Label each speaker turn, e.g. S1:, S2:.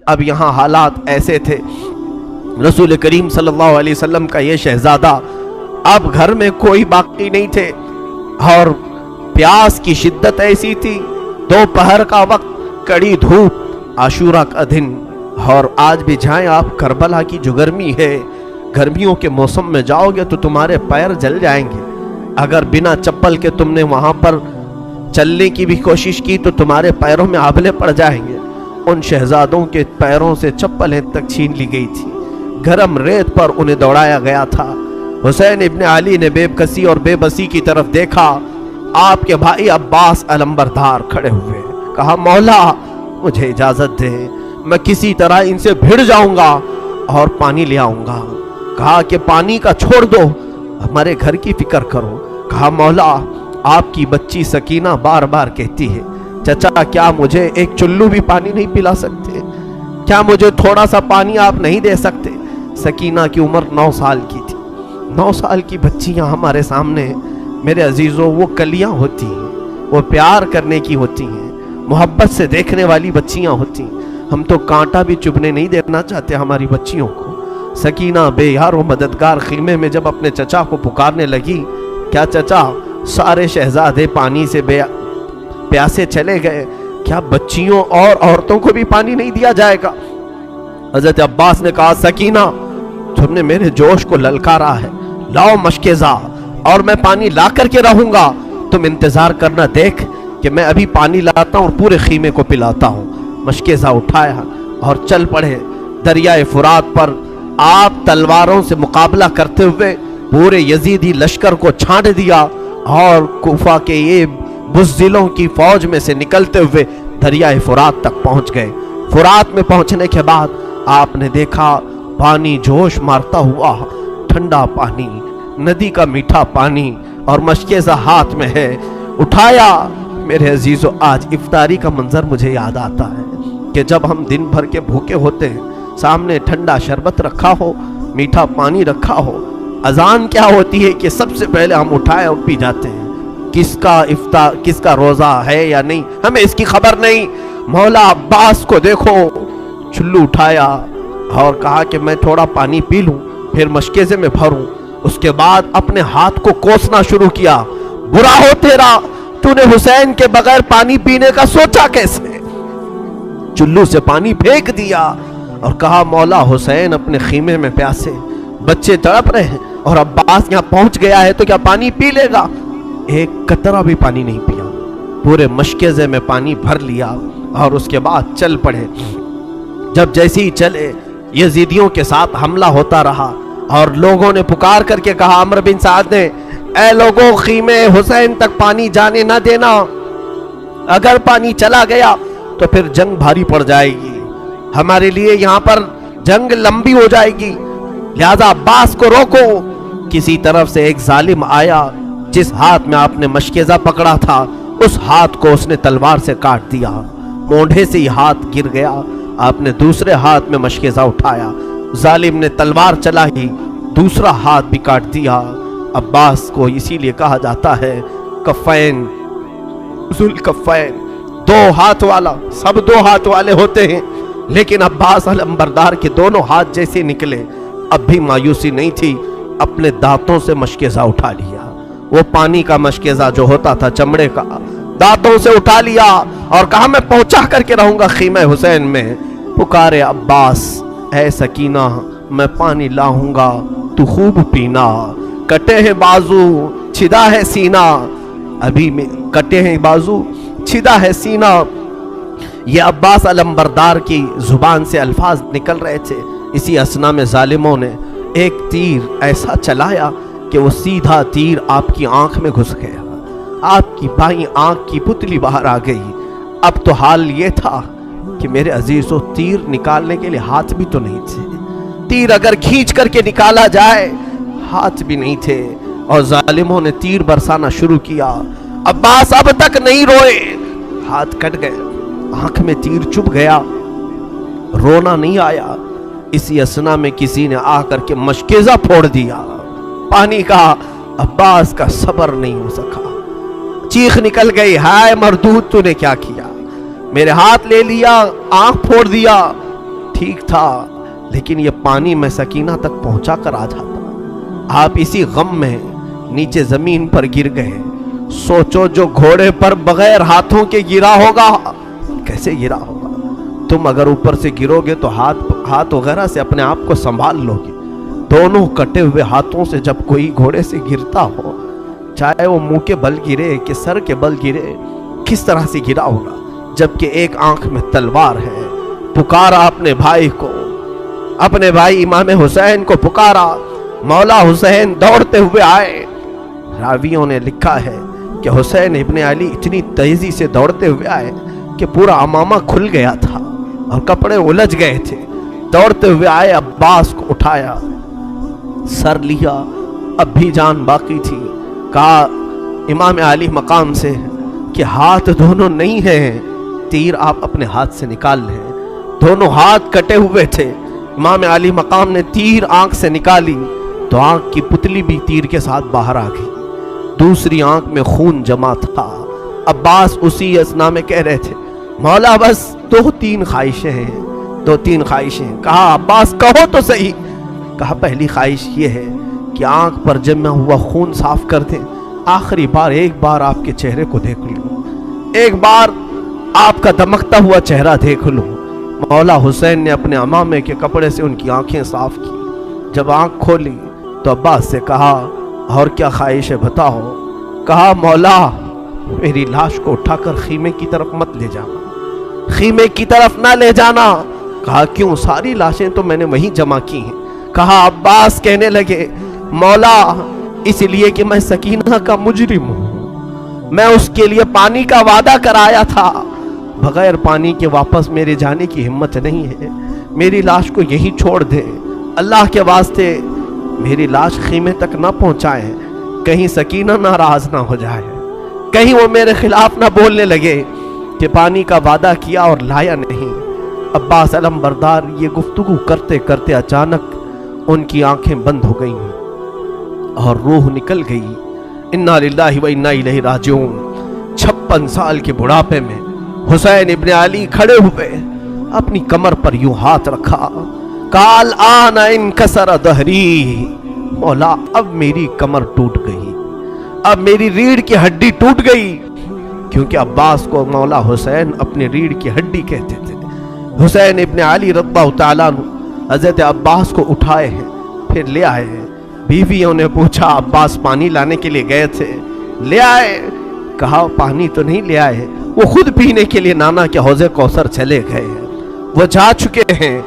S1: اب یہاں حالات ایسے تھے، رسول کریم صلی اللہ علیہ وسلم کا یہ شہزادہ اب گھر میں کوئی باقی نہیں تھے، اور پیاس کی شدت ایسی تھی، دوپہر کا وقت، کڑی دھوپ، عاشورہ کا دن، اور آج بھی جائیں آپ کربلا کی جو گرمی ہے، گرمیوں کے موسم میں جاؤ گے تو تمہارے پیر جل جائیں گے، اگر بنا چپل کے تم نے وہاں پر چلنے کی بھی کوشش کی تو تمہارے پیروں میں آبلے پڑ جائیں گے۔ ان شہزادوں کے پیروں سے چپلیں تک چھین لی گئی تھی، گرم ریت پر انہیں دوڑایا گیا تھا۔ حسین ابن علی نے بے کسی اور بے بسی کی طرف دیکھا، آپ کے بھائی عباس علمبردار کھڑے ہوئے، کہا مولا مجھے اجازت دے، میں کسی طرح ان سے بھڑ جاؤں گا اور پانی لے آؤں گا۔ کہا کہ پانی کا چھوڑ دو، ہمارے گھر کی فکر کرو۔ کہا مولا آپ کی بچی سکینہ بار بار کہتی ہے چچا کیا مجھے ایک چلو بھی پانی نہیں پلا سکتے؟ کیا مجھے تھوڑا سا پانی آپ نہیں دے سکتے؟ سکینہ کی عمر 9 سال کی تھی۔ 9 سال کی بچیاں ہمارے سامنے میرے عزیزوں وہ کلیاں ہوتی ہیں، وہ پیار کرنے کی ہوتی ہیں، محبت سے دیکھنے والی بچیاں ہوتی ہیں۔ ہم تو کانٹا بھی چبھنے نہیں دینا چاہتے ہماری بچیوں کو۔ سکینہ بے یار و مددگار خیمے میں جب اپنے چچا کو پکارنے لگی، کیا چچا سارے شہزادے پانی سے پیاسے چلے گئے، کیا بچیوں اور عورتوں کو بھی پانی نہیں دیا جائے گا؟ حضرت عباس نے کہا سکینہ تم نے میرے جوش کو للکارا ہے، لاؤ مشکیزہ اور میں پانی لا کر کے رہوں گا، تم انتظار کرنا دیکھ کہ میں ابھی پانی لاتا ہوں اور پورے خیمے کو پلاتا ہوں۔ مشکیزہ اٹھایا اور چل پڑے دریائے فرات پر۔ آپ تلواروں سے مقابلہ کرتے ہوئے پورے یزیدی لشکر کو چھانٹ دیا اور کوفہ کے یہ بزدلوں کی فوج میں سے نکلتے ہوئے دریائے فرات تک پہنچ گئے۔ فرات میں پہنچنے کے بعد آپ نے دیکھا پانی جوش مارتا ہوا، ٹھنڈا پانی، ندی کا میٹھا پانی، اور مشکیزہ ہاتھ میں ہے۔ اٹھایا۔ میرے عزیزو آج افطاری کا منظر مجھے یاد آتا ہے کہ جب ہم دن بھر کے بھوکے ہوتے ہیں، سامنے ٹھنڈا شربت رکھا ہو، میٹھا پانی رکھا ہو، اذان کیا ہوتی ہے کہ سب سے پہلے ہم اٹھائے اور پی جاتے ہیں۔ کس کا روزہ ہے یا نہیں ہمیں اس کی خبر نہیں۔ مولا عباس کو دیکھو، چلو اٹھایا اور کہا کہ میں تھوڑا پانی پی لوں پھر مشکیزے میں بھروں۔ اس کے بعد اپنے ہاتھ کو کوسنا شروع کیا۔ برا ہو تیرا، تو نے حسین کے بغیر پانی پینے کا سوچا کیسے؟ چلو سے پانی پھینک دیا اور کہا مولا حسین اپنے خیمے میں پیاسے، بچے تڑپ رہے ہیں اور عباس یہاں پہنچ گیا ہے تو کیا پانی پی لے گا؟ ایک قطرہ بھی پانی نہیں پیا، پورے مشکیزے میں پانی بھر لیا اور اس کے بعد چل پڑے۔ جب جیسے ہی چلے یزیدیوں کے ساتھ حملہ ہوتا رہا اور لوگوں نے پکار کر کے کہا، عمرو بن سعد نے، اے لوگوں خیمے حسین تک پانی جانے نہ دینا، اگر پانی چلا گیا تو پھر جنگ بھاری پڑ جائے گی، ہمارے لیے یہاں پر جنگ لمبی ہو جائے گی، لہذا عباس کو روکو۔ کسی طرف سے ایک ظالم آیا، جس ہاتھ میں آپ نے مشکیزہ پکڑا تھا اس ہاتھ کو اس نے تلوار سے کاٹ دیا، مونڈھے سے ہی ہاتھ گر گیا۔ آپ نے دوسرے ہاتھ میں مشکیزہ اٹھایا، ظالم نے تلوار چلا ہی دوسرا ہاتھ بھی کاٹ دیا۔ عباس کو اسی لیے کہا جاتا ہے کفین، ذوالکفین، 2 ہاتھ والا، سب 2 ہاتھ والے ہوتے ہیں، لیکن عباس علمبردار کے دونوں ہاتھ جیسے نکلے، اب بھی مایوسی نہیں تھی، اپنے دانتوں سے مشکیزہ اٹھا لیا۔ وہ پانی کا مشکیزہ جو ہوتا تھا چمڑے کا، دانتوں سے اٹھا لیا اور کہا میں پہنچا کر کے رہوں گا خیمہ حسین میں۔ پکارے عباس، اے سکینہ میں پانی لاؤں گا تو خوب پینا، کٹے ہیں بازو چھدا ہے سینہ، ابھی میں کٹے ہیں بازو چھدا ہے سینہ۔ یہ عباس علمبردار کی زبان سے الفاظ نکل رہے تھے، اسی اثنا میں ظالموں نے ایک تیر ایسا چلایا کہ وہ سیدھا تیر آپ کی آنکھ میں گھس گیا، آپ کی بائیں آنکھ کی پتلی باہر آ گئی۔ اب تو حال یہ تھا کہ میرے عزیزو تیر نکالنے کے لیے ہاتھ بھی تو نہیں تھے، تیر اگر کھینچ کر کے نکالا جائے ہاتھ بھی نہیں تھے، اور ظالموں نے تیر برسانا شروع کیا۔ عباس اب تک نہیں روئے، ہاتھ کٹ گئے، آنکھ میں تیر چبھ گیا، رونا نہیں آیا۔ اسی اثنا میں کسی نے آ کر کے مشکیزہ پھوڑ دیا، پانی کا۔ عباس کا صبر نہیں ہو سکا، چیخ نکل گئی، ہائے مردود تو نے کیا کیا، میرے ہاتھ لے لیا، آنکھ پھوڑ دیا۔ ٹھیک تھا لیکن یہ پانی میں سکینہ تک پہنچا کر آ جاتا۔ آپ اسی غم میں نیچے زمین پر گر گئے۔ سوچو جو گھوڑے پر بغیر ہاتھوں کے گرا ہوگا کیسے گرا ہوگا؟ تم اگر اوپر سے گرو گے تو ہاتھ وغیرہ سے اپنے آپ کو سنبھال لو گے۔ دونوں کٹے ہوئے ہاتھوں سے جب کوئی گھوڑے سے گرتا ہو، چاہے وہ منہ کے بل گرے کہ سر کے بل گرے، کس طرح سے گرا ہوگا؟ جبکہ ایک آنکھ میں تلوار ہے۔ پکارا اپنے بھائی کو، اپنے بھائی امام حسین کو پکارا۔ مولا حسین دوڑتے ہوئے آئے۔ راویوں نے لکھا ہے کہ حسین ابن علی اتنی تیزی سے دوڑتے ہوئے آئے کہ پورا عمامہ کھل گیا تھا اور کپڑے الجھ گئے تھے۔ دوڑتے ہوئے آئے، عباس کو اٹھایا، سر لیا، اب بھی جان باقی تھی۔ کہا امام علی مقام سے کہ ہاتھ دونوں نہیں ہیں، تیر آپ اپنے ہاتھ سے نکال لیں۔ دونوں ہاتھ کٹے ہوئے تھے۔ امام علی مقام نے تیر آنکھ سے نکالی تو آنکھ کی پتلی بھی تیر کے ساتھ باہر آ گئی، دوسری آنکھ میں خون جمع تھا۔ عباس اسی اثنا میں کہہ رہے تھے مولا بس دو تین خواہشیں ہیں۔ کہا عباس کہو تو صحیح۔ کہا پہلی خواہش یہ ہے کہ آنکھ پر جمع ہوا خون صاف کر دیں، آخری بار ایک بار آپ کے چہرے کو دیکھ لوں، ایک بار آپ کا دمکتا ہوا چہرہ دیکھ لوں۔ مولا حسین نے اپنے عمامے کے کپڑے سے ان کی آنکھیں صاف کی۔ جب آنکھ کھولی تو عباس سے کہا اور کیا خواہش ہے بتاؤ؟ کہا مولا میری لاش کو اٹھا کر خیمے کی طرف مت لے جانا، خیمے کی طرف نہ لے جانا۔ کہا کیوں؟ ساری لاشیں تو میں نے وہیں جمع کی ہیں۔ کہا عباس کہنے لگے مولا اس لیے کہ میں سکینہ کا مجرم ہوں، میں اس کے لیے پانی کا وعدہ کرایا تھا، بغیر پانی کے واپس میرے جانے کی ہمت نہیں ہے، میری لاش کو یہی چھوڑ دے، اللہ کے واسطے میری لاش خیمے تک نہ پہنچائیں، کہیں سکینہ ناراض نہ ہو جائے، کہیں وہ میرے خلاف نہ بولنے لگے کہ پانی کا وعدہ کیا اور لایا نہیں۔ عباس علم بردار یہ گفتگو کرتے کرتے اچانک ان کی آنکھیں بند ہو گئیں اور روح نکل گئی۔ انا للہ و انا الیہ راجعون۔ 56 سال کے بڑھاپے میں حسین ابن علی کھڑے ہوئے، اپنی کمر پر یوں ہاتھ رکھا، کہا الآن انکسر ظہری، مولا اب میری کمر ٹوٹ گئی، اب میری ریڑھ کی ہڈی ٹوٹ گئی، کیونکہ عباس کو مولا حسین اپنی ریڑھ کی ہڈی کہتے تھے۔ حسین ابن علی رضی اللہ تعالیٰ عنہ حضرت عباس کو اٹھائے ہیں، پھر لے آئے ہیں۔ بیویوں نے پوچھا عباس پانی لانے کے لیے گئے تھے، لے آئے؟ کہا پانی تو نہیں لے آئے، وہ خود پینے کے لیے نانا کے حوض کوثر چلے گئے ہیں، وہ جا چکے ہیں۔